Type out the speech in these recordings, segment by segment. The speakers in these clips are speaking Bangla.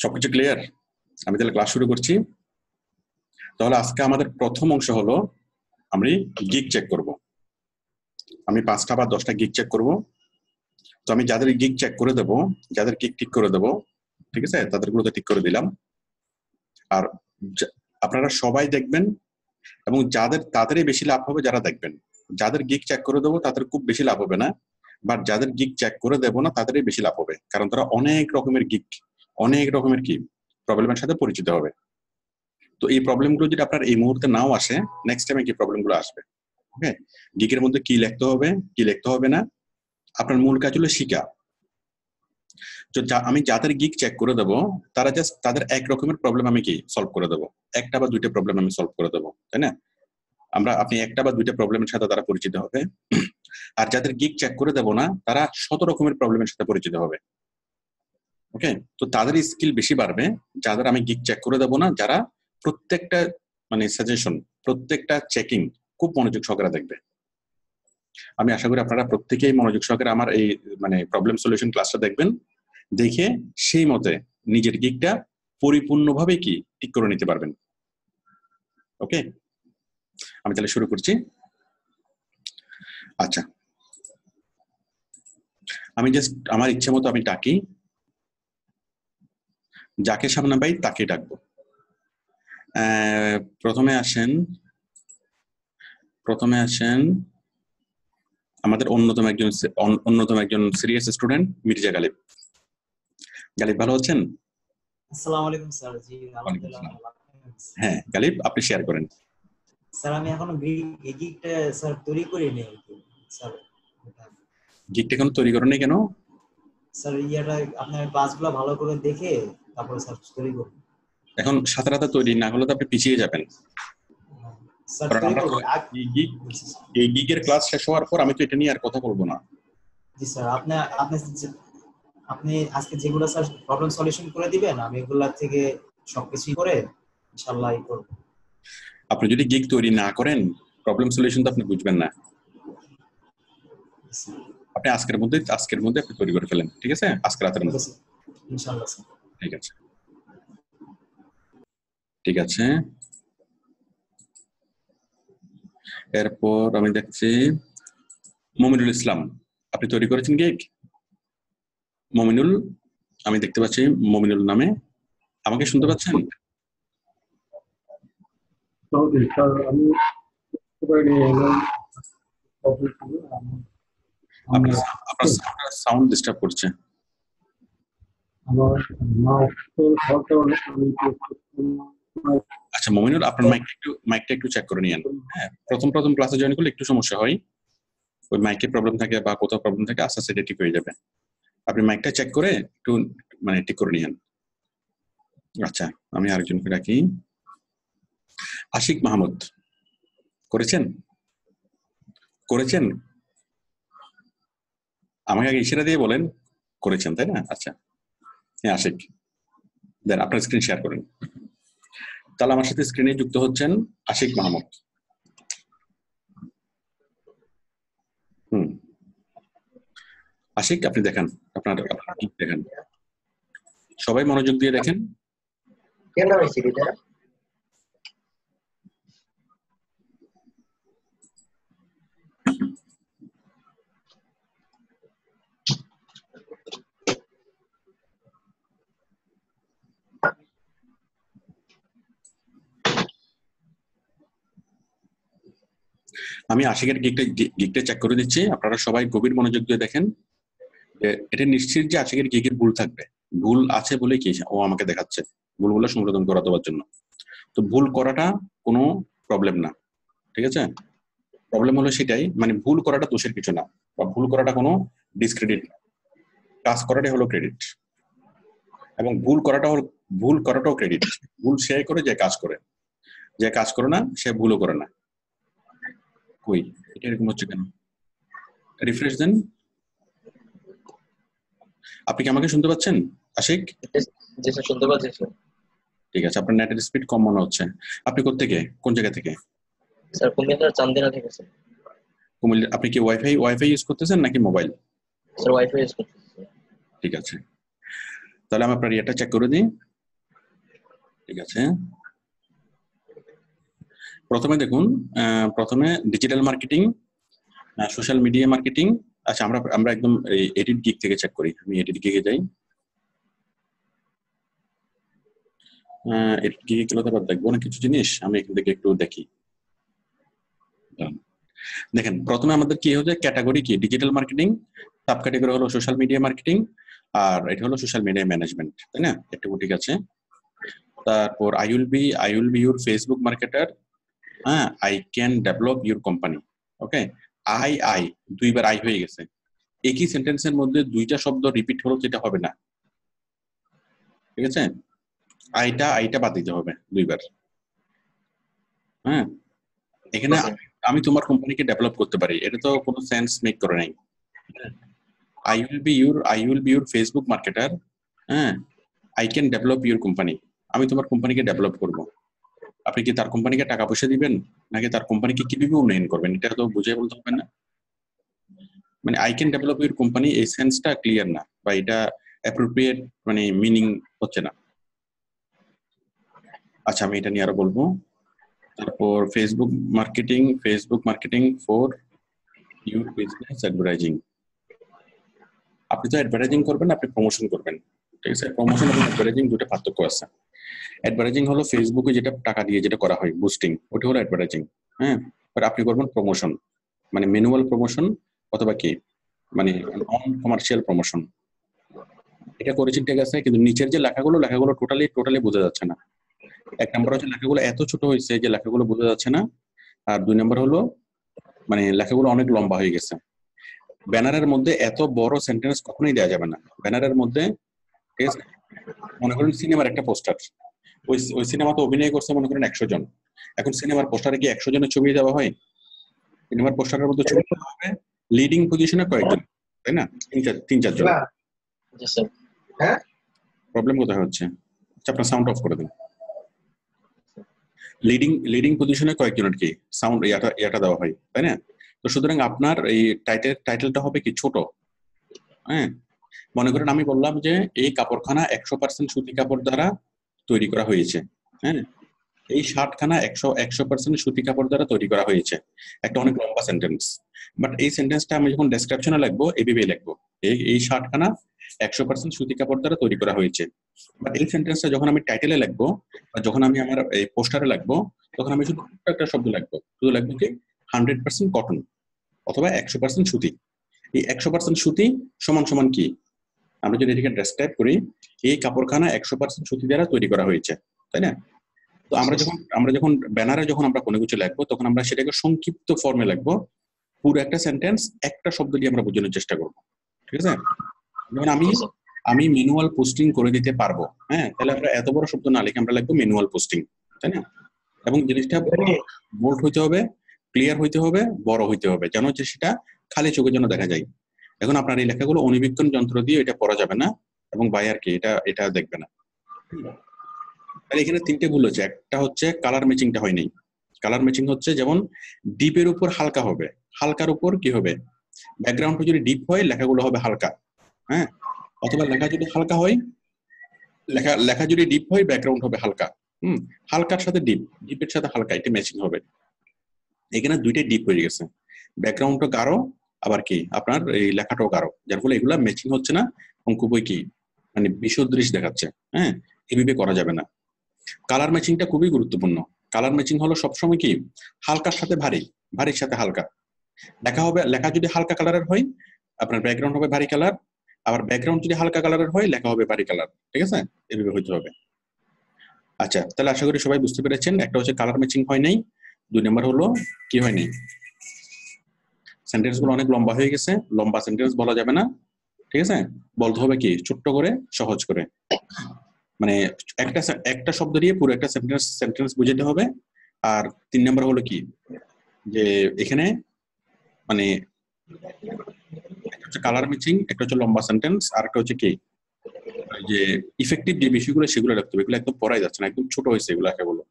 সবকিছু ক্লিয়ার? আমি তাহলে ক্লাস শুরু করছি। তাহলে আজকে আমাদের প্রথম অংশ হলো আমি গিগ চেক করব। আমি 5টা বা 10টা গিগ চেক করব। তো আমি যাদের গিগ চেক করে দেব, যাদের গিগ ঠিক করে দেব, ঠিক আছে, তাদেরগুলো তো ঠিক করে দিলাম। আর আপনারা সবাই দেখবেন এবং তাদেরই বেশি লাভ হবে যারা দেখবেন। যাদের গিগ চেক করে দেবো তাদের খুব বেশি লাভ হবে না, বাট যাদের গিগ চেক করে দেবো না তাদেরই বেশি লাভ হবে, কারণ তারা অনেক রকমের কি প্রবলেমের সাথে পরিচিত হবে। তো এই প্রবলেমগুলো যদি আপনার এই মুহূর্তে নাও আসে, নেক্সট টাইমে কি প্রবলেমগুলো আসবে। ওকে, গিগের মধ্যে কি লিখতে হবে কি লিখতে হবে না, আপনার মূল কাজ হলো শিখা। তো আমি যাদের গিগ চেক করে দেবো তারা জাস্ট তাদের এক রকমের প্রবলেম আমি কি সলভ করে দেবো, একটা বা দুইটা প্রবলেম আমি সলভ করে দেবো, তাই না? আপনি একটা বা দুইটা প্রবলেমের সাথে তারা পরিচিত হবে। আর যাদের গিগ চেক করে দেবো না তারা 100 রকমের প্রবলেমের সাথে পরিচিত হবে। ওকে, তো তাদের স্কিল বেশি বাড়বে যাদের আমি গিগ চেক করে দেবো না, যারা প্রত্যেকটা সাজেশন, প্রত্যেকটা চেকিং খুব মনোযোগ সহকারে দেখবে। আমি আশা করি আপনারা প্রত্যেকেই মনোযোগ সহকারে আমার এই প্রবলেম সলিউশন ক্লাসটা দেখবেন, দেখে সেই মতে নিজের গিগটা পরিপূর্ণভাবে কি ঠিক করে নিতে পারবেন। ওকে, আমি তাহলে শুরু করছি। আচ্ছা, আমি জাস্ট আমার ইচ্ছে মতো আমি ডাকি, যাকে সামনে পাই তাকে ডাকবো। প্রথমে আসেন আমাদের অন্যতম একজন সিরিয়াস স্টুডেন্ট মির্জা গালিব। গালিব ভালো আছেন? আসসালামু আলাইকুম স্যার। জি আলহামদুলিল্লাহ। হ্যাঁ গালিব, আপনি শেয়ার করেন। স্যার আমি এখনো গিগটা স্যার তৈরি করিনি স্যার। গিগটা কেন তৈরি করেননি কেন? স্যার আপনার ক্লাসগুলো ভালো করে দেখে তারপরে স্যার তৈরি করব। এখন সাথে সাথে তৈরি না হলে তো আপনি পিছিয়ে যাবেন। স্যার এই গিগের ক্লাস শেষ হওয়ার পর আমি তো এটা নিয়ে আর কথা বলবো না। জি স্যার, আপনি আজকে যেগুলো স্যার প্রবলেম সলিউশন করে দিবেন, আমি এগুলা থেকে সবকিছু করে ইনশাআল্লাহ করব। আপনি যদি গিগ তৈরি না করেন প্রবলেম সলিউশন তো আপনি বুঝবেন না। আপনি আজকের মধ্যে আপনি তৈরি করে ফেলেন, ঠিক আছে? আজকে রাতের মধ্যে ইনশাআল্লাহ স্যার। ঠিক আছে। এরপর আমি দেখছি মমিনুল ইসলাম, আপনি তৈরি করেছেন গিগ? মমিনুল, আমি দেখতে পাচ্ছি মমিনুল নামে। আমাকে শুনতে পাচ্ছেন? আপনার সাউন্ড ডিস্টার্ব করছে। আচ্ছা মমিনুল, আপনার মাইকটা একটু চেক করে নিয়েন। হ্যাঁ, প্রথম ক্লাসে জয়েন করলে একটু সমস্যা হয়, ওই মাইকের প্রবলেম থাকে বা কোথাও প্রবলেম থাকে, আস্তে আস্তে ঠিক হয়ে যাবে। আপনি মাইকটা চেক করে একটু ঠিক করে নিয়েন। আচ্ছা, আমি আরেকজনকে ডাকি। আশিক মাহমুদ, করেছেন? আমাকে আগে ইশারা দিয়ে বলেন করেছেন, তাই না? আচ্ছা হ্যাঁ আশিক, দেন আপনার স্ক্রিন শেয়ার করেন। তাহলে আমার সাথে স্ক্রিনে যুক্ত হচ্ছেন আশিক মাহমুদ। আশিক, আপনি দেখেন, আপনার দেখেন, সবাই মনোযোগ দিয়ে দেখেন। আমি আশিকের গিগটা চেক করে দিচ্ছি, আপনারা সবাই গভীর মনোযোগ দিয়ে দেখেন। এটা নিশ্চিত যে আশিকের গিগের ভুল থাকবে, ভুল আছে বলে কি ও আমাকে দেখাচ্ছে ভুলগুলো সংশোধন করা দেওয়ার জন্য। তো ভুল করাটা কোনো প্রবলেম না, ঠিক আছে? প্রবলেম হলো সেটাই, ভুল করাটা দোষের কিছু না, বা ভুল করাটা কোনো ডিসক্রেডিট না, কাজ করাটাই হলো ক্রেডিট। এবং ভুল করাটাও ক্রেডিট। ভুল সে করে যে কাজ করে, যে কাজ করে না সে ভুলও করে না। কই এটা এরকম হচ্ছে কেন? রিফ্রেশ দেন। আপনি কি আমাকে শুনতে পাচ্ছেন আশিক? জি স্যার, শুনতে পাচ্ছি স্যার। ঠিক আছে, আপনার নেটের স্পিড কম মনে হচ্ছে। আপনি কোত্থেকে, কোন জায়গা থেকে? স্যার কুমিল্লার চান্দিনা থেকে স্যার। কুমিল্লা। আপনি কি ওয়াইফাই ইউজ করতেছেন নাকি মোবাইল? স্যার ওয়াইফাই ইউজ করতেছি। ঠিক আছে, তাহলে আমি আপনার ইয়েটা চেক করে দিই। ঠিক আছে, প্রথমে দেখুন, প্রথমে digital marketing, social media marketing. আচ্ছা, আমরা একদম এডিট গিগ থেকে চেক করি। আমি এডিট গিগে যাই। এডিট গিগে গেলে তো আবার দেখবো না কিছু জিনিস, আমি এখান থেকে একটু দেখি। দেখেন, প্রথমে আমাদের কি হচ্ছে, ক্যাটাগরি কি, ডিজিটাল মার্কেটিং, সাব ক্যাটাগরি হলো সোশ্যাল মিডিয়া মার্কেটিং, আর এটা হলো সোশ্যাল মিডিয়া ম্যানেজমেন্ট, তাই না? এটুকু ঠিক আছে। তারপর I will be your Facebook marketer, হ্যাঁ, I can develop your company. Okay, I দুইবার আই হয়ে গেছে। একই সেন্টেন্সের মধ্যে দুইটা শব্দ রিপিট হলো, যেটা হবে না, ঠিক আছে? আইটা বাদ দিতে হবে দুইবার। হ্যাঁ, এখানে আমি তোমার কোম্পানিকে ডেভেলপ করতে পারি, এটা তো কোনো সেন্স মেক করে নাই। I will be your Facebook marketer, হ্যাঁ, I can develop your company. আমি তোমার কোম্পানিকে ডেভেলপ করব। আপনি কি তার কোম্পানিকে টাকা পয়সা দিবেন, নাকি তার কোম্পানিকে কিভাবে উন্নয়ন করবেন, এটা তো বুঝে বলতে হবে না? মানে I can develop your company, এই সেন্সটা ক্লিয়ার না, বা এটা অ্যাপ্রোপ্রিয়েট মানে মিনিং হচ্ছে না। আচ্ছা, আমি এটা নিয়ে আরো বলবো। তারপর Facebook marketing for your business advertising. আপনি তো অ্যাডভার্টাইজিং করবেন, আপনি প্রমোশন করবেন, ঠিক আছে? প্রমোশন এবং অ্যাডভার্টাইজিং দুটো পার্থক্য আছে। অ্যাডভার্টাইজিং হলো ফেসবুকে যেটা টাকা দিয়ে যেটা করা হয়, বুস্টিং, ওটা হলো অ্যাডভার্টাইজিং। হ্যাঁ, বাট আপনি করবেন প্রমোশন, মানে ম্যানুয়াল প্রমোশন, অথবা কি মানে নন কমার্শিয়াল প্রমোশন। এটা করেছেন, ঠিক আছে, কিন্তু নিচের যে লেখাগুলো টোটালি বোঝা যাচ্ছে না। এক নম্বর হচ্ছে লেখাগুলো এত ছোট হয়েছে যে লেখাগুলো বোঝা যাচ্ছে না, আর দুই নম্বর হলো মানে লেখাগুলো অনেক লম্বা হয়ে গেছে। ব্যানারের মধ্যে এত বড় সেন্টেন্স কখনোই দেওয়া যাবে না ব্যানারের মধ্যে, ঠিক আছে? মনে করেন সিনেমার একটা পোস্টার, ওই সিনেমাতে অভিনয় করছে মনে করেন 100 জন। এখন সিনেমার পোস্টারে কি 100 জনের ছবি দেওয়া হয়? সিনেমার পোস্টারের মধ্যে ছবি দেওয়া হবে লিডিং পজিশনে কয়েকজন, তাই না? তিন চারজন। জি স্যার। হ্যাঁ, প্রবলেম কোথায় হচ্ছে? আচ্ছা, আপনার সাউন্ড অফ করে দিন। লিডিং পজিশনে কয়েকজনের কি সাউন্ড ইয়াটা দেওয়া হয়, তাই না? তো সুতরাং আপনার এই টাইটেলটা হবে কি ছোট। হ্যাঁ, মনে করেন আমি বললাম যে এই কাপড়খানা 100% সুতি কাপড় দ্বারা তৈরি করা হয়েছে। হ্যাঁ, এই শার্টখানা 100% সুতি কাপড় দ্বারা তৈরি করা হয়েছে। একটা অনেক লম্বা সেন্টেন্স, বাট এই সেন্টেন্সটা আমি যখন ডেসক্রিপশনে লিখবো এইভাবে লিখবো, এই শার্টখানা 100% সুতি কাপড় দ্বারা তৈরি করা হয়েছে। বাট এই সেন্টেন্সটা যখন আমি টাইটেলে লিখবো, বা যখন আমি আমার এই পোস্টারে লিখবো, তখন আমি শুধু একটা শব্দ লিখবো, শুধু লিখবো কি 100% কটন, অথবা 100% সুতি। এই 100% সুতি সমান সমান কি, আমরা যদি এটাকে ডেসক্রাইব করি, এই কাপড়খানা 100% সুতি দ্বারা তৈরি করা হয়েছে, তাই না? তো আমরা যখন ব্যানারে যখন আমরা কোনো কিছু লিখবো, তখন আমরা সেটাকে সংক্ষিপ্ত ফর্মে লিখবো, পুরো একটা সেন্টেন্স একটা শব্দ দিয়ে আমরা বোঝানোর চেষ্টা করবো, ঠিক আছে? যেমন আমি ম্যানুয়াল পোস্টিং করে দিতে পারবো, হ্যাঁ, তাহলে আমরা এত বড় শব্দ না লিখে আমরা লিখবো ম্যানুয়াল পোস্টিং, তাই না? এবং জিনিসটা বোল্ড হইতে হবে, ক্লিয়ার হইতে হবে, বড় হইতে হবে, যেন যে সেটা খালি চোখে যেন দেখা যায়। এখন আপনার এই লেখাগুলো অণুবীক্ষণ যন্ত্র দিয়ে এটা পড়া যাবে না, এবং বায়ার কি এটা দেখবে না। তাহলে এখানে তিনটে ভুল হচ্ছে। একটা হচ্ছে কালার ম্যাচিংটা হয় নাই। কালার ম্যাচিং হচ্ছে যেমন ডিপের উপর হালকা হবে, হালকার উপর কি হবে, ব্যাকগ্রাউন্ডটা যদি ডিপ হয় লেখাগুলো হবে হালকা, হ্যাঁ, অথবা লেখা যদি হালকা হয়, লেখা যদি ডিপ হয় ব্যাকগ্রাউন্ড হবে হালকা। হালকার সাথে ডিপের সাথে হালকা, এটা ম্যাচিং হবে। এখানে দুইটাই ডিপ হয়ে গেছে, ব্যাকগ্রাউন্ডটা গাঢ়, আবার কি আপনার এই লেখাটাও গাঢ়, যার ফলে এগুলা ম্যাচিং হচ্ছে না এবং খুবই কি মানে বিসদৃশ দেখাচ্ছে। হ্যাঁ, এভাবে করা যাবে না। কালার ম্যাচিংটা খুবই গুরুত্বপূর্ণ। কালার ম্যাচিং হলো সবসময় কি হালকার সাথে ভারী, ভারীর সাথে হালকা। লেখা যদি হালকা কালারের হয়, আপনার ব্যাকগ্রাউন্ড হবে ভারী কালার, আবার ব্যাকগ্রাউন্ড যদি হালকা কালারের হয়, লেখা হবে ভারী কালার, ঠিক আছে? এভাবে হইতে হবে। আচ্ছা, তাহলে আশা করি সবাই বুঝতে পেরেছেন। একটা হচ্ছে কালার ম্যাচিং হয় নাই, দুই নম্বর হলো কি হয় নাই, সেন্টেন্স গুলো অনেক লম্বা হয়ে গেছে, লম্বা সেন্টেন্স বলা যাবে না, ঠিক আছে? বলতে হবে কি ছোট্ট করে, সহজ করে, মানে একটা শব্দ দিয়ে পুরো একটা সেন্টেন্স বুঝাতে হবে। আর তিন নম্বর হলো কি, যে এখানে মানে একটা হচ্ছে কালার ম্যাচিং, একটা হচ্ছে লম্বা সেন্টেন্স, আর একটা হচ্ছে কি যে ইফেক্টিভ যে বিষয়গুলো সেগুলো লিখতে হবে। এগুলো একদম পড়াই যাচ্ছে না, একদম ছোট হয়েছে এগুলো, একেগুলো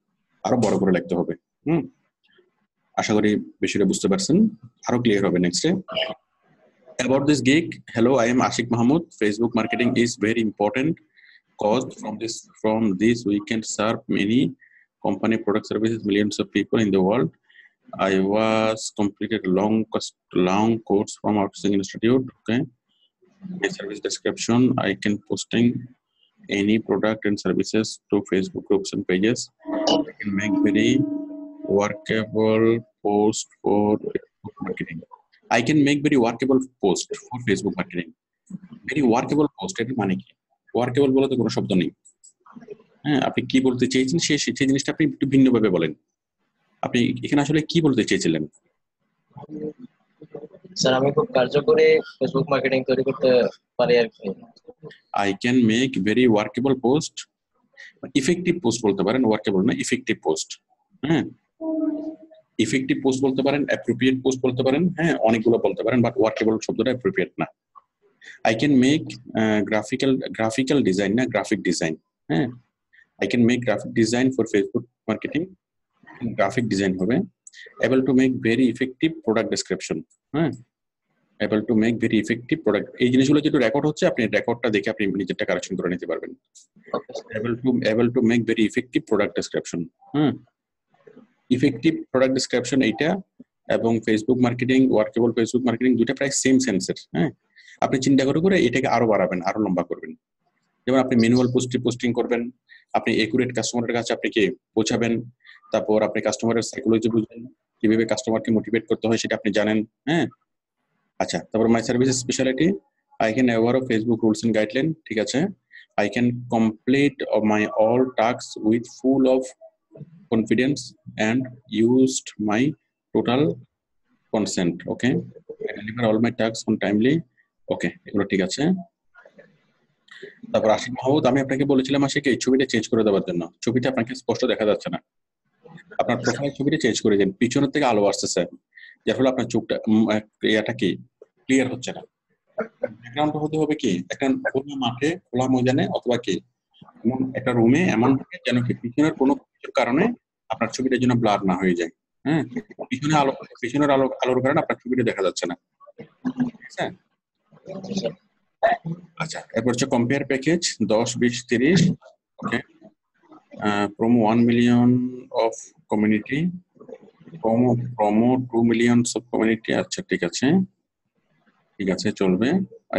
আরো বড় করে লিখতে হবে। আশা করি বিষয়টা বুঝতে পারছেন, আরো ক্লিয়ার হবে নেক্সটে। About this gig, hello, I am Ashik Mahmood. Facebook marketing is very important caused from this we can serve many company product services millions of people in the world. I was completed long course from Outsourcing Institute. Okay, my service description, I can posting any product and services to Facebook groups and pages. I can make very workable post for Facebook marketing. I can make very workable post for Facebook marketing. Very workable post এর মানে কি? ওয়ার্কেবল বলে তো কোনো শব্দ নেই। হ্যাঁ, আপনি কি বলতে চেয়েছেন সেই জিনিসটা আপনি একটু ভিন্নভাবে বলেন। আপনি এখানে আসলে কি বলতে চেয়েছিলেন? স্যার আমি খুব কার্যকরী ফেসবুক মার্কেটিং তৈরি করতে পারি আর কি। I can make very workable post, effective post বলতে পারেন, workable না, effective post। হ্যাঁ, effective post বলতে পারেন, appropriate post বলতে পারেন, হ্যাঁ অনেকগুলো বলতে পারেন, বাট workable শব্দটা appropriate না। I can make graphical design না, graphic design। হ্যাঁ, I can make graphic design for Facebook marketing। graphic design হবে। able to make very effective product description। হ্যাঁ, able to make very effective product, এই জিনিসগুলো যেটা রেকর্ড হচ্ছে আপনি রেকর্ডটা দেখে আপনি নিজেরটা কারেকশন করে নিতে পারবেন। able to make very effective product description। হ্যাঁ, effective product description এইটা এবং Facebook marketing, workable Facebook marketing দুটো প্রায় সেম সেন্সের। হ্যাঁ, আপনি চিন্তা করে এটাকে আরো বাড়াবেন, আরো লম্বা করবেন। যেমন আপনি ম্যানুয়াল পোস্টিং করবেন, আপনি একুরেট কাস্টমারের কাছে আপনি কি পৌঁছাবেন, তারপর আপনি কাস্টমারের সাইকোলজি বুঝবেন, কিভাবে কাস্টমারকে মোটিভেট করতে হয় সেটা আপনি জানেন। হ্যাঁ, আচ্ছা, তারপর my service speciality, I can aware of Facebook rules and guideline. ঠিক আছে, I can complete my all task with full of confidence and used my total consent. Okay, I deliver all my task on timely. Okay, এগুলো ঠিক আছে। তারপর আশিক মাহমুদ, আমি আপনাকে বলেছিলাম আশিক এই ছবিটা চেঞ্জ করে দেওয়ার জন্য। ছবিটা আপনাকে স্পষ্ট দেখা যাচ্ছে না, আপনার প্রোফাইল ছবিটা চেঞ্জ করে দিন। পিছনের থেকে আলো আসতেছে, যার ফলে আপনার চোখটা ইয়াটা কি ক্লিয়ার হচ্ছে না। ব্যাকগ্রাউন্ড হতে হবে কি একটা খোলা মাঠে, খোলা ময়দানে, অথবা কি এমন একটা রুমে, এমন যেন কি পিছনের কোনো কিছুর কারণে আপনার ছবিটা যেন ব্লার না হয়ে যায়। হ্যাঁ, পিছনের আলোর কারণে আপনার ছবিটা দেখা যাচ্ছে না। ঠিক আছে, আচ্ছা, এরপর হচ্ছে compare package 10, 20, 30। Okay, promo 1 million of community, promo 2 millions of community। আচ্ছা, ঠিক আছে, ঠিক আছে, চলবে।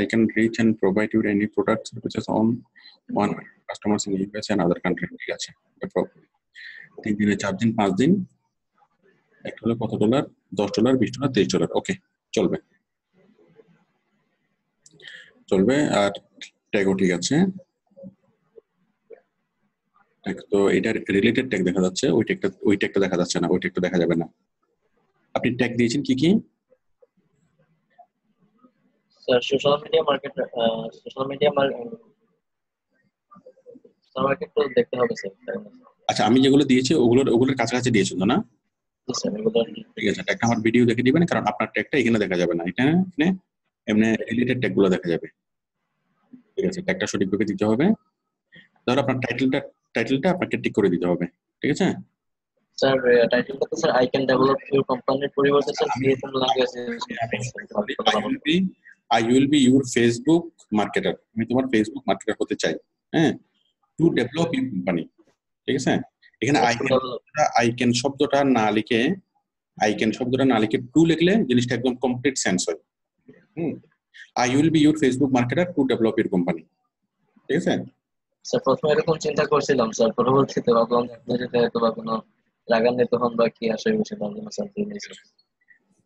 I can reach and provide you any products services on 1 million customers in US and other country। ঠিক আছে, 3 দিনে 4 দিন 5 দিন, একটা হলো কত ডলার, $10, $20, $23। ওকে, চলবে। আর ট্যাগও ঠিক আছে। তো এটা রিলেটেড ট্যাগ দেখা যাচ্ছে, ওই ট্যাগটা দেখা যাচ্ছে না, ওই ট্যাগটা দেখা যাবে না। আপনি ট্যাগ দিয়েছেন কি কি? স্যার সোশ্যাল মিডিয়া মার্কেট তো দেখতে হবে স্যার। আচ্ছা, আমি যেগুলো দিয়েছি ওগুলোর কাছাকাছি দিয়েছেন তো না? জি স্যার, এগুলো ঠিক আছে, ট্যাগটা আমার ভিডিও দেখে দিবেন, কারণ আপনার ট্যাগটা এখানে দেখা যাবে না, এখানে এমনি রিলেটেড ট্যাগগুলো দেখা যাবে। ঠিক আছে, ট্যাগটা সঠিকভাবে দিতে হবে। তাহলে আপনার টাইটেলটা আপনাকে ঠিক করে দিতে হবে। ঠিক আছে স্যার, টাইটেলটা তো sir I can develop your কোম্পানির পরিবর্তে sir CSM language I will be your Facebook marketer। আমি তোমার ফেসবুক মার্কেটার হতে চাই। হ্যাঁ, টু ডেভেলপ ইউর কোম্পানি। ঠিক আছে, এখানে আই ক্যান শব্দটা না লিখে টু লিখলে জিনিসটা একদম কমপ্লিট সেন্স হয়। I will be your Facebook marketer to develop your company। ঠিক আছে স্যার, প্রথমে এরকম চিন্তা করছিলাম স্যার, পরবর্তীতে ভাবলাম যদি হয়তো বা কোনো লাগান্বিত হন বা কি আসে সেটার জন্য স্যার।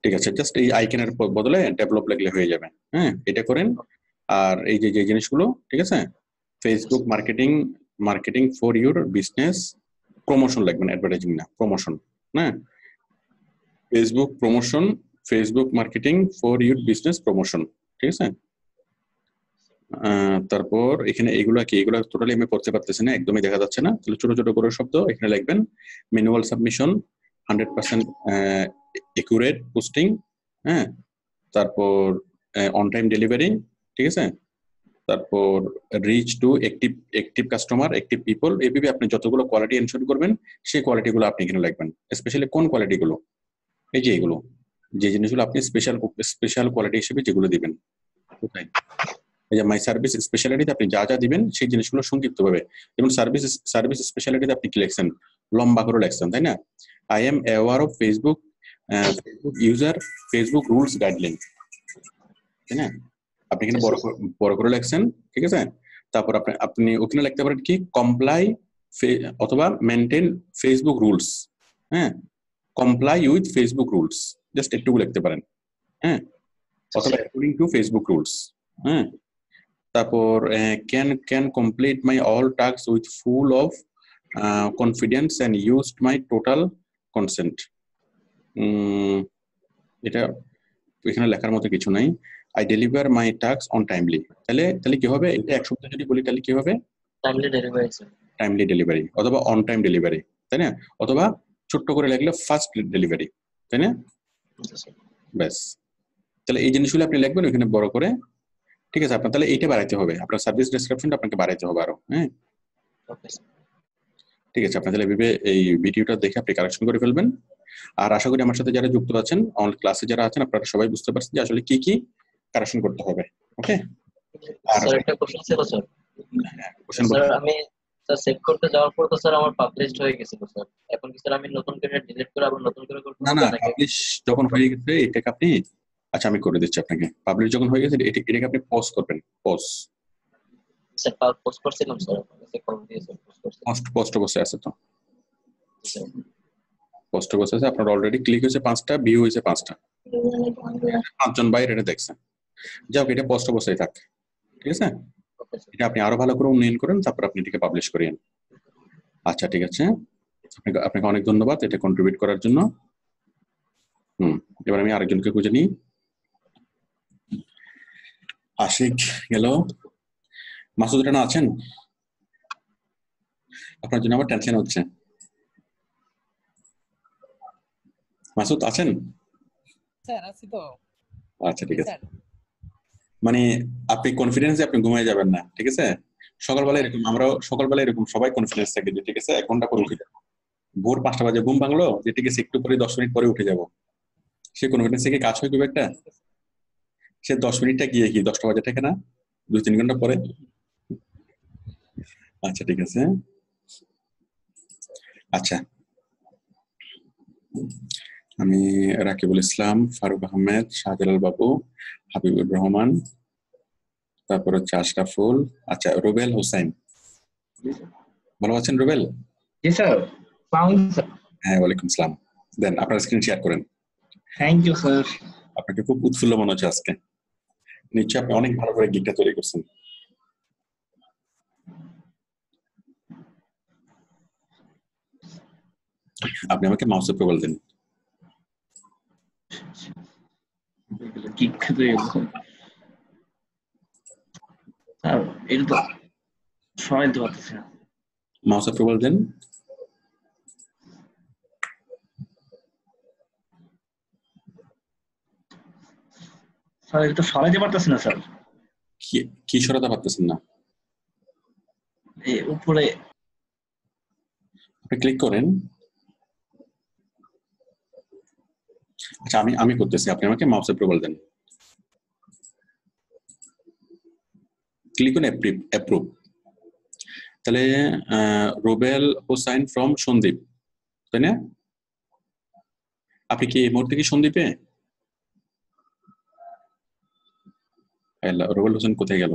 ঠিক আছে, জাস্ট এই আইকনের বদলে ডেভেলপ লিখলে হয়ে যাবে। হ্যাঁ, এটা করেন। আর এই যে জিনিসগুলো, ঠিক আছে, Facebook marketing for your business promotion লিখবেন, অ্যাডভার্টাইজিং না, প্রমোশন। হ্যাঁ, Facebook marketing for your business promotion. ঠিক আছে, তারপর এখানে এগুলা টোটালি আমি পড়তে পারতেছি না, একদমই দেখা যাচ্ছে না, তাহলে ছোট ছোট করে শব্দ এখানে লিখবেন। Manual submission, 100% accurate posting. হ্যাঁ, তারপর অন টাইম ডেলিভারি। ঠিক আছে, তারপর rich to active customer, active people. এভাবে আপনি যতগুলো কোয়ালিটি এনশোর করবেন সেই কোয়ালিটিগুলো আপনি এখানে লিখবেন। স্পেশালি কোন কোয়ালিটিগুলো, এই যে এগুলো, যে জিনিসগুলো আপনি স্পেশাল কোয়ালিটি হিসেবে যেগুলো দিবেন। কোথায় এই যে মাই সার্ভিস স্পেশালিটিতে আপনি যা যা দিবেন সেই জিনিসগুলো সংক্ষিপ্তভাবে, যেমন সার্ভিস স্পেশালিটিতে আপনি কি লিখছেন, লম্বা করে লিখছেন, তাই না? I am aware of Facebook user Facebook rules guideline, তাই না? আপনি এখানে বড় করে লিখছেন, ঠিক আছে? তারপর আপনি ওখানে লিখতে পারেন কি কমপ্লাই অথবা মেনটেন ফেসবুক রুলস, হ্যাঁ, comply with Facebook rules, just একটু লিখতে পারেন, হ্যাঁ, অথবা অ্যাকর্ডিং টু ফেসবুক রুলস, হ্যাঁ। তারপর can complete my all task with full of confidence and used my total consent. এটা এখানে লেখার মতো কিছু নাই। I deliver my task on timely, তাহলে কি হবে, এটা এক সপ্তাহ যদি বলি তাহলে কি হবে, টাইমলি ডেলিভারি অথবা অন টাইম ডেলিভারি, তাই না? অথবা ছোট্ট করে লিখলে ফার্স্ট ডেলিভারি, তাই না? ব্যাস, তাহলে এই জিনিসগুলো আপনি লিখবেন ওইখানে বড় করে, ঠিক আছে? আপনার তাহলে এইটা বাড়াইতে হবে, আপনার সার্ভিস ডেসক্রিপশনটা আপনাকে বাড়াইতে হবে আরো, হ্যাঁ, ঠিক আছে? আপনার তাহলে এই ভিডিওটা দেখে আপনি কারেকশন করে ফেলবেন। আর আশা করি আমার সাথে যারা যুক্ত আছেন, অনলাইন ক্লাসে যারা আছেন, আপনারা সবাই বুঝতে পারছেন যে আসলে কি কি কারেকশন করতে হবে। ওকে, আর স্যার একটা কোশ্চেন ছিল স্যার। কোশ্চেন স্যার আমি স্যার সেভ করতে যাওয়ার পর তো স্যার আমার পাবলিশড হয়ে গেছিল স্যার, এখন কি স্যার আমি নতুন করে ডিলিট করে আবার নতুন করে করতে না হবে না, নাকি? পাবলিশ যখন হয়ে গেছে এটাকে আপনি, আচ্ছা আমি করে দিচ্ছি আপনাকে, পাবলিশ যখন হয়ে গেছে এটাকে আপনি পজ করবেন, পজ। স্যার পোস্ট করছিলাম স্যার, আপনাকে কল দিয়ে স্যার পোস্ট করছিলাম। পোস্ট বসে আছে তো, পোস্ট বসে আছে, আপনার অলরেডি ক্লিক হয়েছে 5টা, ভিউ হয়েছে 5টা, 5 জন বাইরে এটা দেখছেন। যাও, এটা পোস্ট বসেই থাক, ঠিক আছে? এটা আপনি আরো ভালো করে উন্নয়ন করেন, তারপর আপনি এটাকে পাবলিশ করিয়েন। আচ্ছা ঠিক আছে, আপনাকে অনেক ধন্যবাদ এটা কন্ট্রিবিউট করার জন্য। এবার আমি আরেকজনকে খুঁজে নিই। আশিক গেল, মাসুদ রানা আছেন? আপনার জন্য আমার টেনশন হচ্ছে। মাসুদ আছেন? স্যার আছি তো। আচ্ছা ঠিক আছে, মানে আপনি কনফিডেন্সে আপনি ঘুমিয়ে যাবেন না, ঠিক আছে? সকালবেলা এরকম, আমরাও সকালবেলা এরকম সবাই কনফিডেন্স থাকে যে ঠিক আছে 1 ঘন্টা পরে উঠে যাবো, ভোর 5টা বাজে ঘুম ভাঙলো যে ঠিক আছে একটু পরে 10 মিনিট পরে উঠে যাব, সে কনফিডেন্স থেকে কাজ হয় খুব একটা, সে 10 মিনিটটা গিয়ে কি 10টা বাজে থাকে না, 2-3 ঘন্টা পরে। আচ্ছা ঠিক আছে, আচ্ছা আমি রাকিবুল ইসলাম, ফারুক আহমেদ, শাহজালাল বাবু, হাবিবুর রহমান, তারপর হচ্ছে আশরাফুল, আচ্ছা রুবেল হোসেন, ভালো আছেন রুবেল? জি স্যার, হ্যাঁ ওয়ালাইকুম আসসালাম। দেন আপনার স্ক্রিন শেয়ার করেন। Thank you sir. আপনাকে খুব উৎফুল্ল মনে হচ্ছে আজকে, নিশ্চয়ই আপনি অনেক ভালো করে গিকটা তৈরি করছেন। আপনি আমাকে মাউস উপরে বলে দিন। এটা তো সবাই তো পারতেছে না। মাউস উপরে বলে দেন। স্যার এটা তো সরাইতে পারতেছে না স্যার। কি সরাতে পারতেছেন না? উপরে আপনি ক্লিক করেন। আচ্ছা আমি করতেছি, আপনি আমাকে মাউস উপরে বলে দেন। ক্লিক করুন অ্যাপ্রুভ। তাহলে রুবেল হোসাইন ফ্রম সন্দীপ, তাই না? আপনি কি এই মুহূর্তে কি সন্দীপে? রুবেল হোসেন কোথায় গেল?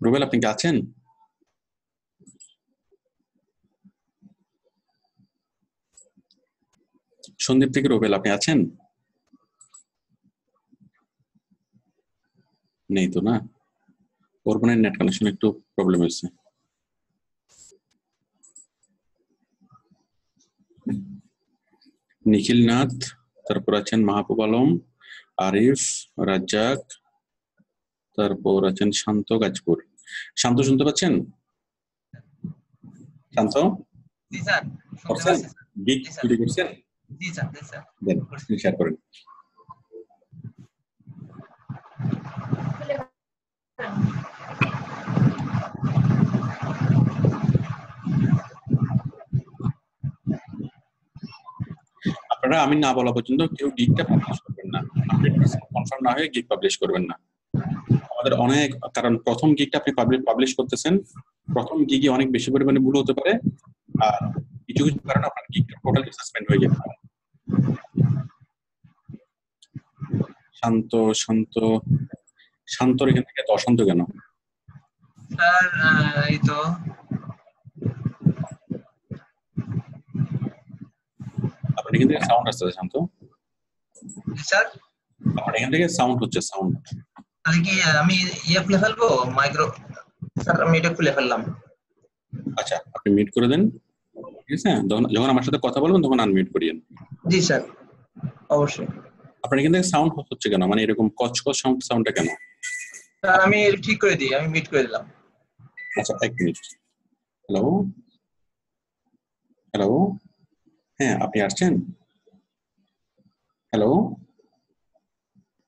রুবেল আপনি কি আছেন? সন্দীপ থেকে রুবেল আপনি আছেন? নেই তো না, ওর মনে নেট কানেকশন একটু প্রবলেম হয়েছে। নিখিল নাথ, তারপর আছেন মাহবুব আলম, আরিফ, রাজ্জাক, তারপর আছেন শান্ত গাজপুর। শান্ত শুনতে পাচ্ছেন? শান্ত জি স্যার, করছেন গিগ তৈরি করছেন? জি স্যার, জি স্যার। দেন স্ক্রিন শেয়ার করেন। আপনারা আমি না বলা পর্যন্ত কেউ গিগটা পাবলিশ করবেন না, 100% কনফার্ম না হয়ে গিগ পাবলিশ করবেন না। আমাদের অনেক, কারণ প্রথম গিগটা আপনি পাবলিশ করতেছেন, প্রথম গিগে অনেক বেশি পরিমাণে ভুল হতে পারে, আর কিছু কিছু কারণে আপনার গিগটা টোটালি সাসপেন্ড হয়ে যেতে পারে। শান্ত শান্ত শান্তর এখান থেকে এত অশান্ত কেন? স্যার এই তো আপনার এখান থেকে সাউন্ড আসছে শান্ত, স্যার। আপনার এখান থেকে সাউন্ড হচ্ছে, সাউন্ড। তাহলে কি আমি ইয়ে খুলে ফেলবো মাইক্রো? স্যার আমি এটা খুলে ফেললাম। আচ্ছা, আপনি মিউট করে দেন, ঠিক আছে? যখন আমার সাথে কথা বলবেন তখন আনমিউট করিয়েন। জি স্যার, অবশ্যই। আপনার এখান থেকে সাউন্ড হচ্ছে কেন, মানে এরকম কচকচ সাউন্ডটা কেন? স্যার আমি ঠিক করে দিই, আমি মিট করে দিলাম। আচ্ছা, এক মিনিট। হ্যালো হ্যালো, হ্যাঁ আপনি আসছেন? হ্যালো,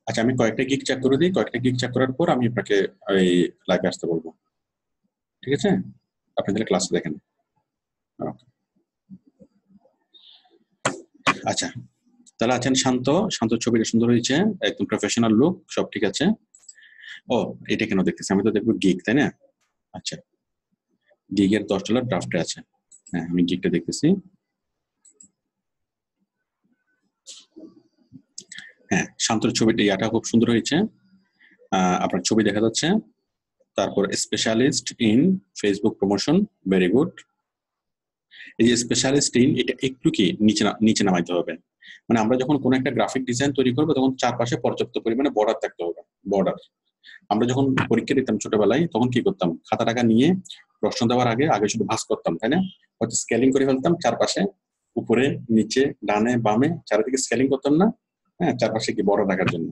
আচ্ছা আমি কয়েকটা গিগ চেক করে দিই, কয়েকটা গিগ চেক করার পর আমি আপনাকে এই লাইভে আসতে বলবো, ঠিক আছে? আপনি তাহলে ক্লাসে দেখেন। আচ্ছা, তাহলে আছেন শান্ত। শান্ত ছবিটা সুন্দর হয়েছে, একদম প্রফেশনাল লুক, সব ঠিক আছে। ও, এটা কেন দেখতেছি? আমি তো দেখবো গিগ, তাই না? আচ্ছা, গিগের $10 ড্রাফটে আছে। হ্যাঁ, আমি গিগটা দেখতেছি। হ্যাঁ, শান্তর ছবিটা ইয়াটা খুব সুন্দর হয়েছে, আপনার ছবি দেখা যাচ্ছে। তারপর specialist in Facebook promotion, very good. এই যে স্পেশালিস্ট ইন, এটা একটু কি নিচে নামাইতে হবে। মানে আমরা যখন কোনো একটা গ্রাফিক ডিজাইন তৈরি করবো তখন চারপাশে পর্যাপ্ত পরিমাণে বর্ডার থাকতে হবে, বর্ডার। আমরা যখন পরীক্ষা দিতাম ছোটবেলায় তখন কি করতাম, খাতা টাকা নিয়ে প্রশ্ন দেওয়ার আগে শুধু ভাঁজ করতাম, তাই না? হয়তো স্কেলিং করে ফেলতাম চারপাশে, উপরে নিচে ডানে বামে চারিদিকে স্কেলিং করতাম না, হ্যাঁ, চারপাশে কি বর্ডার রাখার জন্য,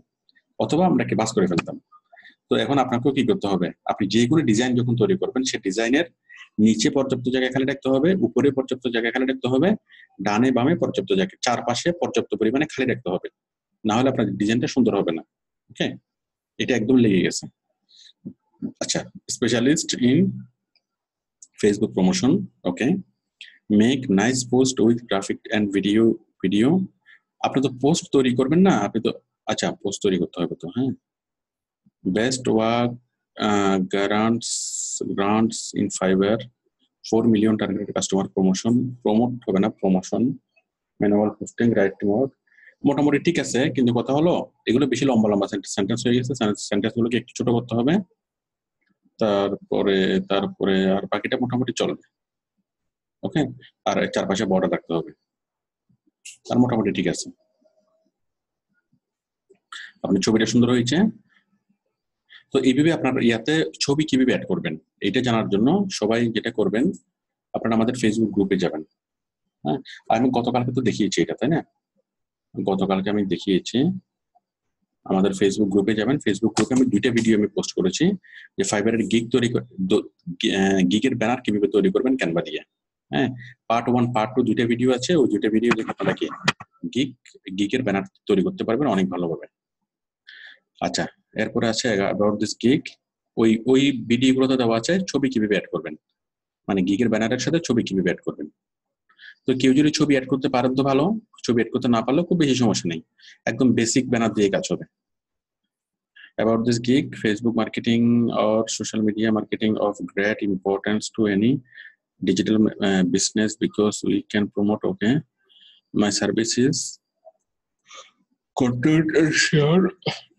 অথবা আমরা কি ভাঁজ করে ফেলতাম। তো এখন আপনাকেও কি করতে হবে, আপনি যে কোনো ডিজাইন যখন তৈরি করবেন সেই ডিজাইনের নিচে পর্যাপ্ত জায়গায় খালি রাখতে হবে, উপরে পর্যাপ্ত জায়গায় খালি রাখতে হবে, ডানে বামে পর্যাপ্ত জায়গায়, চারপাশে পর্যাপ্ত পরিমাণে খালি রাখতে হবে, না হলে আপনার ডিজাইনটা সুন্দর হবে না। ওকে, এটা একদম লেগে গেছে। আচ্ছা, specialist in Facebook promotion, okay. Make nice post with graphic and video. আপনি তো পোস্ট তৈরি করবেন না, আপনি তো, আচ্ছা পোস্ট তৈরি করতে হবে তো, হ্যাঁ। Best work grants in Fiverr, 4 million targeted customer promotion, promote হবে না, promotion, manual posting, right mode. মোটামুটি ঠিক আছে, কিন্তু কথা হলো এগুলো বেশি লম্বা লম্বা সেন্টেন্স হয়ে গেছে, সেন্টেন্স গুলোকে একটু ছোট করতে হবে। তারপরে আর বাকিটা মোটামুটি চলবে, ওকে। আর চারপাশে বর্ডার রাখতে হবে, আর মোটামুটি ঠিক আছে। আপনার ছবিটা সুন্দর হয়েছে। তো এইভাবে আপনার ইয়াতে ছবি কিভাবে অ্যাড করবেন এটা জানার জন্য সবাই যেটা করবেন, আপনারা আমাদের ফেসবুক গ্রুপে যাবেন। হ্যাঁ, আমি গতকালকে তো দেখিয়েছি এটা, তাই না? গতকালকে আমি দেখিয়েছি, আমাদের ফেসবুক গ্রুপে যাবেন। ফেসবুক গ্রুপে আমি 2টা ভিডিও আমি পোস্ট করেছি যে ফাইবারের গিগের ব্যানার কিভাবে তৈরি করবেন ক্যানভা দিয়ে। হ্যাঁ, পার্ট 1 পার্ট 2 2টা ভিডিও আছে, ওই 2টা ভিডিও দেখে আপনারা কি গিগের ব্যানার তৈরি করতে পারবেন অনেক ভালোভাবে। আচ্ছা, এরপরে আছে অ্যাবাউট দিস গিগ, ওই ভিডিওগুলোতে দেওয়া আছে ছবি কিভাবে অ্যাড করবেন, মানে গিগের ব্যানারের সাথে ছবি কিভাবে অ্যাড করবেন। তো কেউ যদি ছবি অ্যাড করতে পারেন তো ভালো, ছবি অ্যাড করতে না পারলেও খুব বেশি সমস্যা নেই, একদম বেসিক ব্যানার দিয়ে কাজ হবে। About this gig, Facebook marketing or social media marketing of great importance to any digital business because we can promote, okay, my services, content and share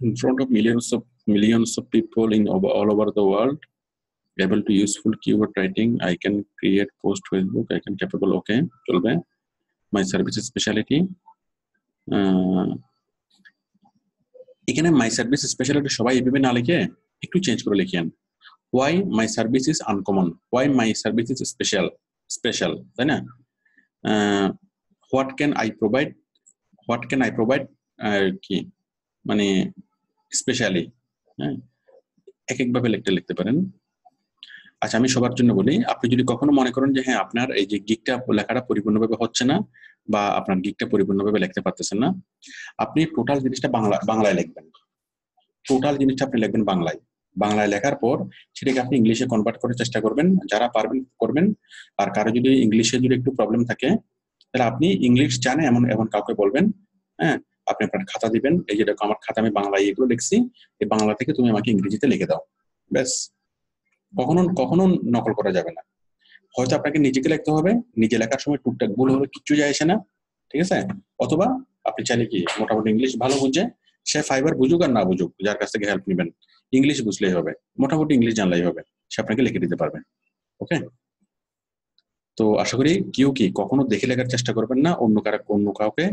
in front of millions of people in all over the world, able to useful keyword writing, I can create post Facebook, I can capable, okay, চলবে। My services specialty, এখানে মাই সার্ভিস স্পেশালিটি সবাই এইভাবে না লিখে একটু চেঞ্জ করে লিখেন, why my service is uncommon, why my service is special, তাই না? হোয়াট ক্যান আই প্রোভাইড কি মানে স্পেশালি, হ্যাঁ, এক একভাবে লিখতে পারেন। আচ্ছা, আমি সবার জন্য বলি, আপনি যদি কখনো মনে করেন যে হ্যাঁ আপনার এই যে গিগটা লেখাটা পরিপূর্ণভাবে হচ্ছে না বা আপনার গিগটা পরিপূর্ণভাবে লিখতে পারতেছেন না, আপনি টোটাল জিনিসটা বাংলায় লিখবেন। টোটাল জিনিসটা আপনি লিখবেন বাংলায় লেখার পর সেটাকে আপনি ইংলিশে কনভার্ট করার চেষ্টা করবেন, যারা পারবেন করবেন। আর কারো যদি ইংলিশে যদি একটু প্রবলেম থাকে তাহলে আপনি ইংলিশ জানে এমন কাউকে বলবেন, হ্যাঁ, আপনি আপনার খাতা দিবেন, এই যে দেখো আমার খাতা আমি বাংলায় এগুলো লিখছি, এই বাংলা থেকে তুমি আমাকে ইংরেজিতে লিখে দাও, ব্যাস। কখনো কখনো নকল করা যাবে না। হয়তো আপনাকে নিজেকে লিখতে হবে, নিজে লেখার সময় টুকটাক ভুল হলে কিচ্ছু যায় আসে না, ঠিক আছে। অথবা আপনি চাইলে কি মোটামুটি ইংলিশ ভালো বুঝে, সে ফাইবার বুঝুক আর না বুঝুক, যার কাছ থেকে হেল্প নেবেন, ইংলিশ বুঝলেই হবে, মোটামুটি ইংলিশ জানলেই হবে, সে আপনাকে লিখে দিতে পারবে। ওকে, তো আশা করি কেউ কি কখনো দেখে লেখার চেষ্টা করবেন না, অন্য কাউকে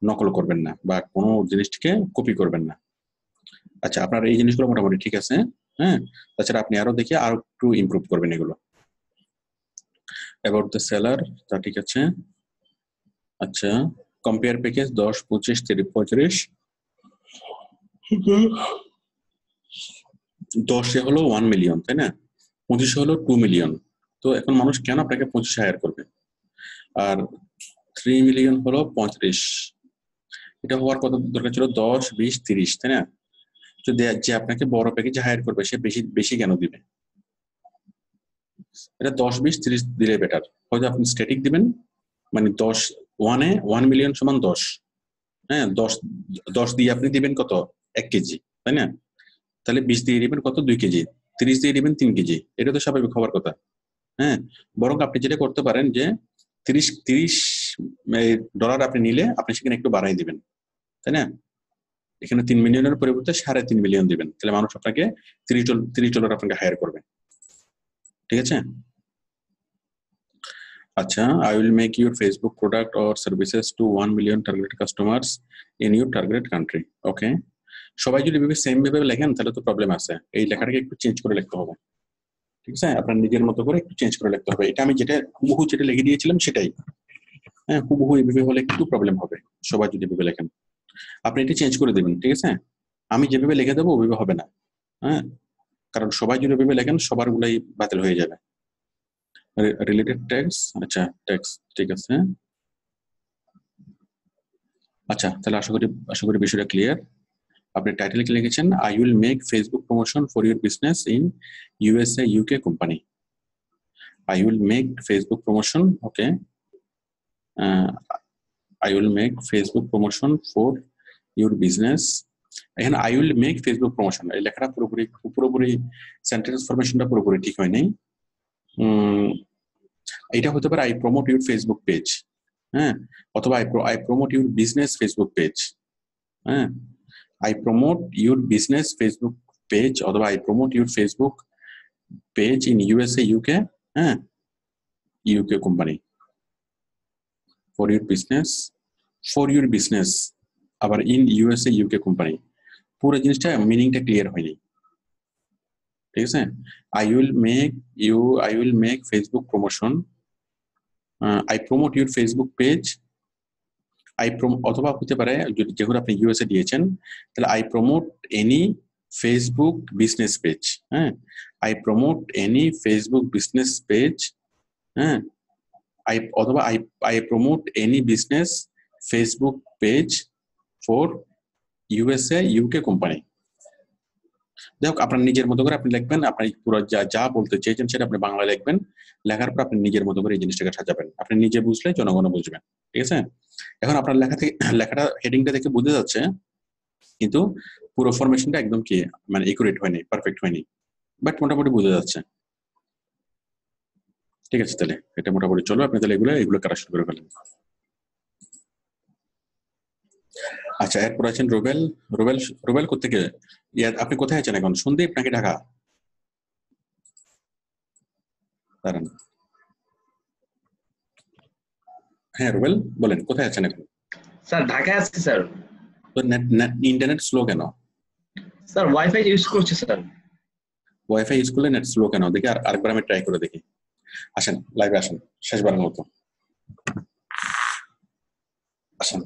নকল করবেন না, বা কোনো জিনিসটিকে কপি করবেন না। আচ্ছা, আপনার এই জিনিসগুলো মোটামুটি ঠিক আছে। হ্যাঁ, তাছাড়া আপনি আরো দেখে আরো একটু ইমপ্রুভ করবেন এগুলো। অ্যাবাউট দ্য সেলার, তা ঠিক আছে। আচ্ছা, কম্পেয়ার প্যাকেজ 10, 25, 30, 35। 10 হলো 1 মিলিয়ন, তাই না? 25 হলো 2 মিলিয়ন। তো এখন মানুষ কেন আপনাকে 25 হায়ার করবে? আর 3 মিলিয়ন হলো 35। এটা হওয়ার কত দরকার ছিল? 10, 20, 30, তাই না? তো যে আপনাকে বড় প্যাকেজে হায়ার করবে সে বেশি বেশি কেন দিবে? এটা 10, 20, 30 দিলে বেটার। হয়তো আপনি স্ট্যাটিক দিবেন, মানে 1 মিলিয়ন সমান 10। হ্যাঁ, 10 দিয়ে আপনি দিবেন কত? 1 কেজি, তাই না? তাহলে 20 দিয়ে দিবেন কত? 2 কেজি। 30 দিয়ে দিবেন 3 কেজি। এটা তো স্বাভাবিক হওয়ার কথা। হ্যাঁ, বরং আপনি যেটা করতে পারেন যে 30 ডলার আপনি নিলে আপনি সেখানে একটু বাড়াই দিবেন, তাই না? এখানে 3 মিলিয়নের পরিবর্তে 3.5 মিলিয়ন দিবেন, তাহলে মানুষ আপনাকে 30 ডলার আপনাকে হায়ার করবে, ঠিক আছে। আচ্ছা, I will make your Facebook product or services to 1 million target customers in your target country. Okay, সবাই যদি সেম ভাবে লেখেন তাহলে তো প্রবলেম আছে, এই লেখাটাকে একটু চেঞ্জ করে লিখতে হবে, ঠিক আছে। আপনার নিজের মতো করে একটু চেঞ্জ করে লিখতে হবে। এটা আমি হুবহু যেটা লিখে দিয়েছিলাম সেটাই। হ্যাঁ, হুবহু এইভাবে হলে একটু প্রবলেম হবে, সবাই যদি এভাবে লেখেন। আপনি এটা চেঞ্জ করে দেবেন, ঠিক আছে। আমি যেভাবে লিখে দেবো ওইভাবে হবে না। হ্যাঁ, কারণ সবাই যদি ওইভাবে লেখেন সবার গুলাই বাতিল হয়ে যাবে। রিলেটেড ট্যাক্স, আচ্ছা ট্যাক্স ঠিক আছে। আচ্ছা, তাহলে আশা করি বিষয়টা ক্লিয়ার। আপনি টাইটেলে কি লিখেছেন? I will make Facebook promotion for your business in USA UK company. I will make Facebook promotion. Okay. I will make Facebook promotion for your business. এখানে I will make Facebook promotion, এই লেখাটা পুরোপুরি সেন্টেন্স ফরমেশনটা পুরোপুরি ঠিক হয় নাই। এটা হতে পারে I promote your Facebook page, হ্যাঁ, অথবা I promote your business Facebook page, হ্যাঁ, I promote your business Facebook page, অথবা I promote your Facebook page in USA UK, হ্যাঁ, UK company for your business আবার in USA UK company। পুরো জিনিসটা মিনিংটা ক্লিয়ার হয়নি, ঠিক আছে। I will make Facebook promotion, I promote your Facebook page, অথবা হতে পারে যেহেতু আপনি ইউএসএ দিয়েছেন তাহলে I promote any Facebook business page, হ্যাঁ, I promote any Facebook business page, হ্যাঁ, অথবা I promote any business Facebook page for USA UK company. দেখো, আপনার নিজের মতো করে আপনি লিখবেন, আপনি পুরো যা বলতে চেয়েছেন সেটা আপনি বাংলায় লিখবেন, লেখার পর আপনি নিজের মতো করে এই জিনিসটাকে সাজাবেন। আপনি নিজে বুঝলে জনগণও বুঝবেন, ঠিক আছে। এখন আপনার লেখাটা হেডিংটা দেখে বুঝে যাচ্ছে, কিন্তু পুরো ফরমেশনটা একদম কি মানে একুরেট হয়নি, পারফেক্ট হয়নি, বাট মোটামুটি বুঝে যাচ্ছে, ঠিক আছে। তাহলে এটা মোটামুটি চলো, আপনি তাহলে এগুলো করা শুরু করে ফেলেন। আচ্ছা, এরপর আছেন রুবেল। রুবেল কোথেকে? আপনি কোথায় আছেন এখন? সন্দীপ নাকি ঢাকা? দাঁড়ান, হ্যাঁ রুবেল বলেন, কোথায় আছেন এখন? স্যার ঢাকায় আছি স্যার। তো ইন্টারনেট স্লো কেন? স্যার ওয়াইফাই ইউজ করছি স্যার। ওয়াইফাই ইউজ করলে নেট স্লো কেন? দেখি আরেকবার আমি ট্রাই করে দেখি। আসেন, লাইভে আসেন, শেষবারের মতো আসেন।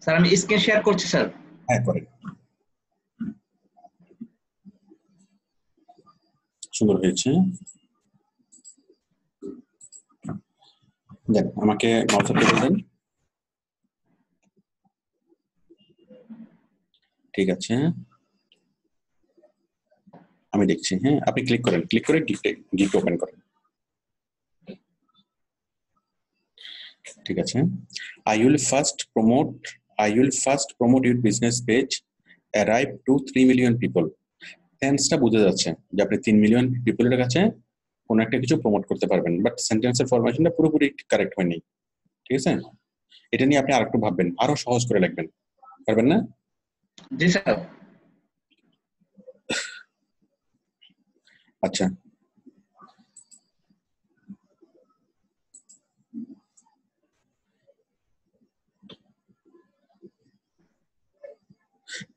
স্যার আমি স্ক্রিন শেয়ার করছি স্যার। হ্যাঁ করেন, সুন্দর হয়েছে। দেন আমাকে মাউসের টেবিল দেন। ঠিক আছে, আমি দেখছি। হ্যাঁ, আপনি ক্লিক করে গিফট ওপেন করেন। ঠিক আছে। I will first promote your business page arrive to 3 million people. টেন্সটা বোঝা যাচ্ছে যে আপনি 3 মিলিয়ন পিপলের কাছে কোন একটা কিছু প্রমোট করতে পারবেন, বাট সেন্টেন্সের ফরমেশনটা পুরোপুরি কারেক্ট হয়নি। ঠিক আছে, এটা নিয়ে আপনি আরেকটু ভাববেন, আরো সহজ করে লিখবেন, পারবেন না? জি স্যার। আচ্ছা,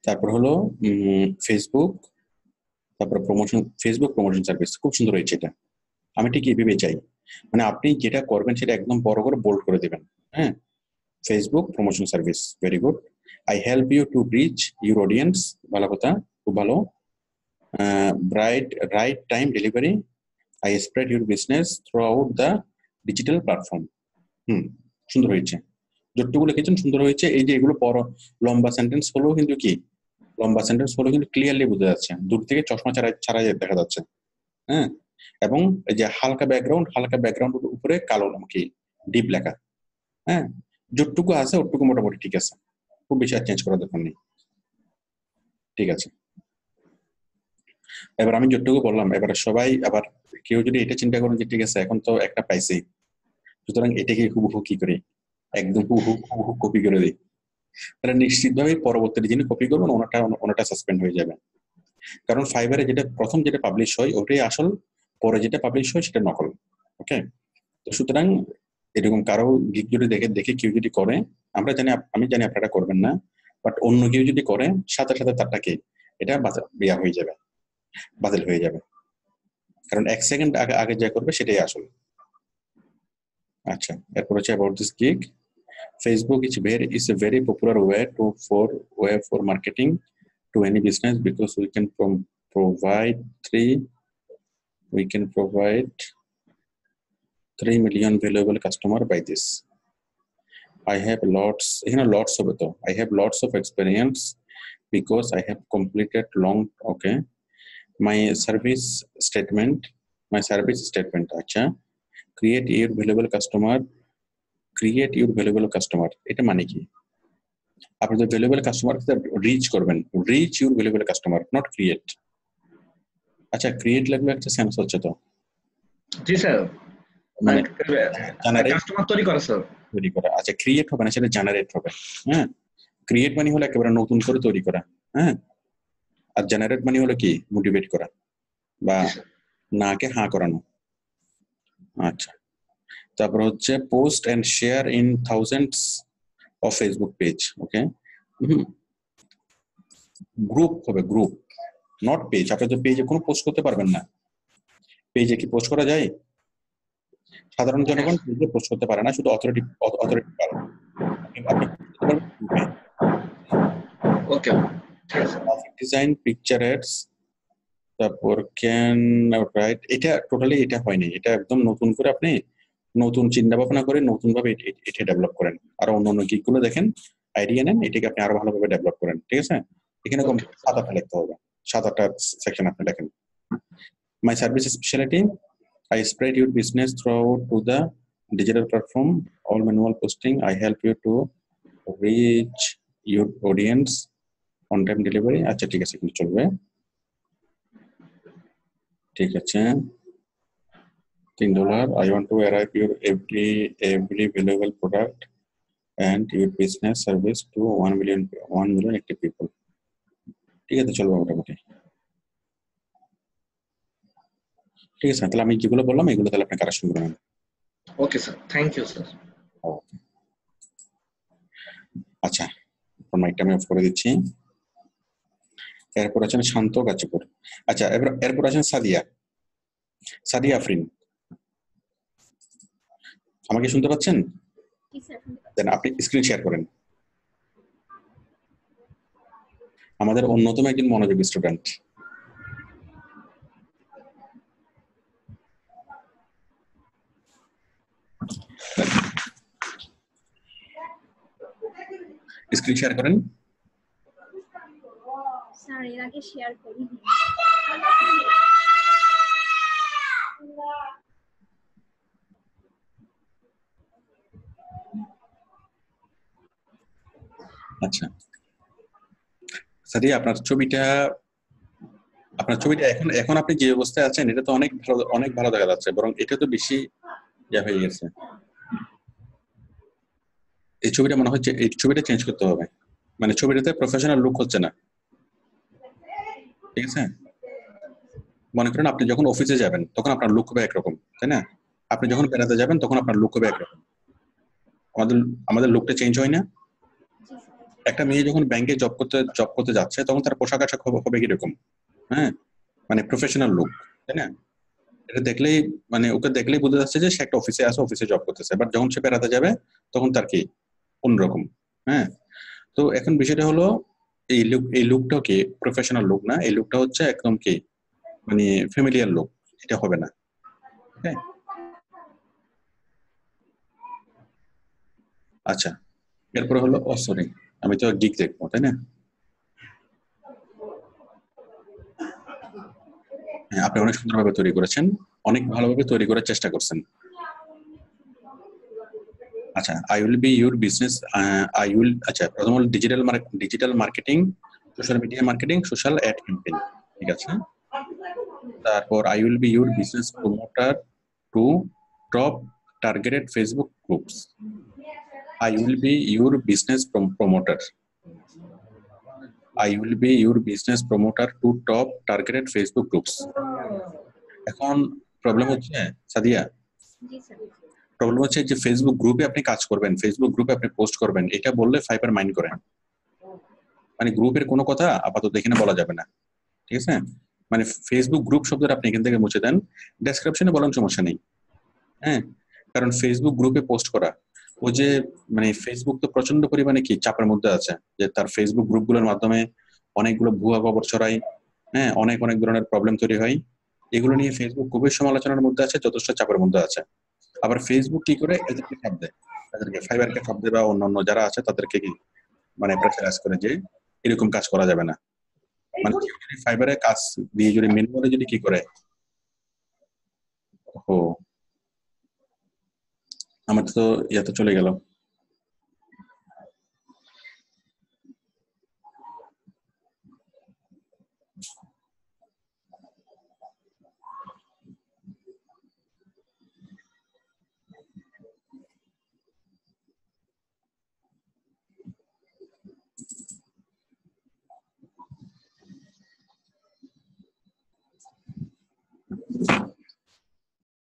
তারপর হলো ফেসবুক, তারপর ফেসবুক প্রমোশন সার্ভিস। খুব সুন্দর হয়েছে এটা, আমি ঠিক এইভাবে চাই, মানে আপনি যেটা করবেন সেটা একদম বড় করে বোল্ড করে দিবেন। হ্যাঁ, Facebook promotion service, very good. I help you to reach your audience, ভালো কথা, খুব ভালো। Right time delivery, I spread your business throughout the digital platform. সুন্দর হয়েছে, যতটুকু লিখেছেন সুন্দর হয়েছে। এই যে এগুলো লম্বা সেন্টেন্স হলেও কিন্তু কি, লম্বা সেন্টেন্স হলেও কিন্তু ক্লিয়ারলি বোঝা যাচ্ছে, দূর থেকে চশমা ছাড়া দেখা যাচ্ছে। হ্যাঁ, এবং এই যে হালকা ব্যাকগ্রাউন্ডের উপরে কালো কি ডিপ লেখা। হ্যাঁ, যতটুকু আছে ওটুকু মোটামুটি ঠিক আছে, খুব বেশি আর চেঞ্জ করার দরকার নেই। ঠিক আছে, এবার আমি যতটুকু বললাম, এবার সবাই আবার কেউ যদি এটা চিন্তা করেন যে ঠিক আছে এখন তো একটা পাইছি, সুতরাং এটাকে হুবহু কি করি, একদম হুবহু কপি করে দিই, তাহলে নিশ্চিতভাবে পরবর্তী যিনি কপি করবেন ওনাটা সাসপেন্ড হয়ে যাবে। কারণ ফাইবারে যেটা প্রথম যেটা পাবলিশ হয় ওটাই আসল, পরে যেটা পাবলিশ হয় সেটা নকল। ওকে, তো সুতরাং এরকম কারো গিক যদি দেখে কেউ যদি করে, আমি জানি আপনারা করবেন না, বাট অন্য কেউ যদি করে সাথে সাথে তারটাকে এটা বাতিল হয়ে যাবে, কারণ 1 সেকেন্ড আগে যা করবে সেটাই আসল। আচ্ছা, এরপর হচ্ছে about this gig. Facebook is a very popular way for marketing to any business because we can provide 3 million valuable customer by this. I have lots of experience because I have completed okay. My service statement. আচ্ছা, create your valuable customer, এটা মানে কি? আপনি যে ভ্যালুয়েবল কাস্টমার রিচ করবেন, rich your valuable customer, not create. আচ্ছা, ক্রিয়েট লাগবে একটা সেন্স হচ্ছে তো। জি স্যার, মানে কাস্টমার তৈরি করা স্যার, তৈরি করা। আচ্ছা, ক্রিয়েট হবে না, সেটা জেনারেট হবে। হ্যাঁ, ক্রিয়েট মানে হলো একেবারে নতুন করে তৈরি করা। হ্যাঁ, আর জেনারেট মানে হলো কি, মোটিভেট করা বা নাকে হাঁ করানো। আচ্ছা, তারপর হচ্ছে post and share in thousands of Facebook page. Okay, group হবে, গ্রুপ, নট পেজ। আপনি তো পেজে কোনো পোস্ট করতে পারবেন না। পেজে কি পোস্ট করা যায়? সাধারণ জনগণ পেজে পোস্ট করতে পারে না, শুধু অথরিটি পারে। আপনি গ্রুপে। ওকে, ডিজাইন, পিকচার অ্যাডস, তারপর ক্যান রাইট। এটা টোটালি এটা হয়নি, এটা একদম নতুন করে আপনি নতুন চিন্তা ভাবনা করে নতুন ভাবে এটা ডেভেলপ করেন। আর অন্য গিকগুলো দেখেন, আইডিয়া নেন, এটাকে আপনি আরো ভালোভাবে ডেভেলপ করেন। ঠিক আছে, এখানে 7-8টা লিখতে হবে, 7-8টা সেকশন আপনি লেখেন। মাই service speciality, I spread your business throughout to the digital platform, all manual posting. I help you to reach your audience, on time delivery. আচ্ছা, ঠিক আছে, কিন্তু চলবে। ঠিক আছে, $3. I want to arrive your every valuable product and your business service to 1 million active people. ঠিক আছে, চলবে মোটামুটি। ঠিক আছে, তাহলে আমি যেগুলো বললাম এগুলো তাহলে আপনি কারেকশন করে নেন। Okay sir, thank you sir. আচ্ছা, মাইকটা আমি অফ করে দিচ্ছি। এরপর আছেন শান্ত গাজীপুর। আচ্ছা, এরপর আছেন সাদিয়া আফরিন। আমাকে শুনতে পাচ্ছেন? দেন আপনি স্ক্রিন শেয়ার করেন। আমাদের অন্যতম একজন মনোযোগী স্টুডেন্ট। স্ক্রিন শেয়ার করেন। স্যার, এর আগে শেয়ার করি। আচ্ছা সাদিয়া, আপনার ছবিটা এখন এখন আপনি যে অবস্থায় আছেন এটা তো অনেক ভালো দেখা যাচ্ছে, বরং এটা তো বেশি ইয়া হয়ে গেছে। এই ছবিটা মনে হচ্ছে এই ছবিটা চেঞ্জ করতে হবে, মানে ছবিটাতে প্রফেশনাল লুক হচ্ছে না, ঠিক আছে? মনে করেন আপনি যখন অফিসে যাবেন তখন আপনার লুক হবে একরকম, তাই না? আপনি যখন বেড়াতে যাবেন তখন আপনার লুক হবে একরকম। আমাদের আমাদের লুকটা চেঞ্জ হয় না? একটা মেয়ে যখন ব্যাংকে জব করতে যাচ্ছে তখন তার পোশাক আশাক হবে কিরকম? হ্যাঁ, মানে প্রফেশনাল লুক, তাই না? এটা দেখলেই মানে ওকে দেখলেই বোঝা যাচ্ছে যে সে একটা অফিসে আছে, অফিসে জব করতেছে। বাট যখন সে বেড়াতে যাবে তখন তার কি অন্যরকম। হ্যাঁ, তো এখন বিষয়টা হলো এই লুকটাও কি প্রফেশনাল লুক না, এই লুকটা হচ্ছে একদম কি মানে ফ্যামিলিয়ার লুক, এটা হবে না। হ্যাঁ, আচ্ছা এরপরে হলো সরি, আমি তো গিগ দেখবো, তাই না? হ্যাঁ, আপনি অনেক সুন্দরভাবে তৈরি করেছেন, অনেক ভালোভাবে তৈরি করার চেষ্টা করছেন। আচ্ছা, I will be your business, আচ্ছা প্রথম হলো digital marketing, social media marketing, social ad campaign, ঠিক আছে? তারপর I will be your business promoter to top targeted Facebook groups. I will be your business promoter. I will be your business promoter to top targeted Facebook groups. এখন প্রবলেম হচ্ছে সাদিয়া, জি স্যার। প্রবলেম হচ্ছে যে ফেসবুক গ্রুপে আপনি কাজ করবেন, ফেসবুক গ্রুপে আপনি পোস্ট করবেন, এটা বললে ফাইবার মাইন্ড করেন। মানে গ্রুপের কোনো কথা আপাতত এখানে বলা যাবে না, ঠিক আছে? মানে ফেসবুক গ্রুপ শব্দটা আপনি এখান থেকে মুছে দেন, ডেসক্রিপশনে বলেন, সমস্যা নেই। হ্যাঁ, কারণ ফেসবুক গ্রুপে পোস্ট করা, ও যে মানে ফেসবুক তো প্রচন্ড পরিমাণে কি চাপের মধ্যে আছে, যে তার ফেসবুক গ্রুপগুলোর মাধ্যমে অনেকগুলো ভুয়া খবর ছড়ায়, হ্যাঁ, অনেক ধরনের প্রবলেম তৈরি হয়। এগুলো নিয়ে ফেসবুক খুবই সমালোচনার মধ্যে আছে, যথেষ্ট চাপের মধ্যে আছে। আবার ফেসবুক কি করে এদেরকে চাপ দেয়, তাদেরকে ফাইবারকে চাপ দেয় বা অন্যান্য যারা আছে তাদেরকে কি মানে প্রেসারাইজ করে যে এরকম কাজ করা যাবে না। মানে কেউ যদি ফাইবারে কাজ দিয়ে যদি ম্যানুয়ালি যদি কি করে, ও আমার তো ইয়ে তো চলে গেল।